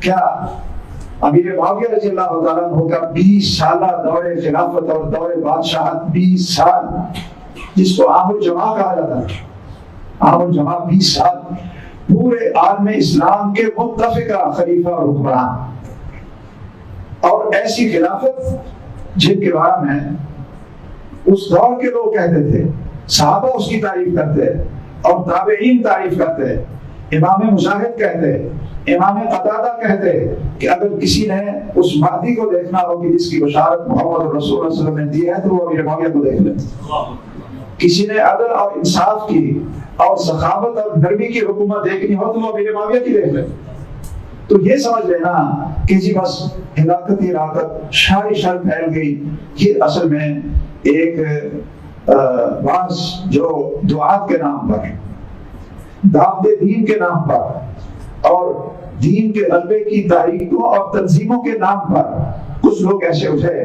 کیا امیر معاویہ رضی اللہ تعالیٰ عنہ کا 20 سالہ دور خلافت اور دور بادشاہت 20 سال، جس کو عام الجماع کہا جاتا ہے، عام الجماع 20 سال پورے عالم اسلام کے متفقہ خلیفہ اور حکمران، اور ایسی خلافت جن کے بارے میں اس دور کے لوگ کہتے تھے، صحابہ اس کی تعریف کرتے اور تابعین تعریف کرتے، امام مجاہد کہتے، امام قتادہ کہتے کہ اگر کسی نے اس مہدی کو دیکھنا ہو کہ جس کی بشارت محمد رسول اللہ صلی اللہ علیہ وسلم نے دی ہے تو وہ امیر معاویہ کو دیکھ لے۔ کسی نے عدل اور انصاف کی اور سخاوت اور نرمی کی حکومت دیکھنی ہو تو وہ امیر معاویہ کی دیکھ لے۔ تو یہ سمجھ لینا کہ جی بس ہلاکت ہی ہلاکت، شر شر پھیل گئی، یہ اصل میں ایک بعض جو دعات کے نام پر، دعوت دین کے نام پر اور دین کے غلبے کی تحریکوں اور تنظیموں کے نام پر کچھ لوگ ایسے اٹھے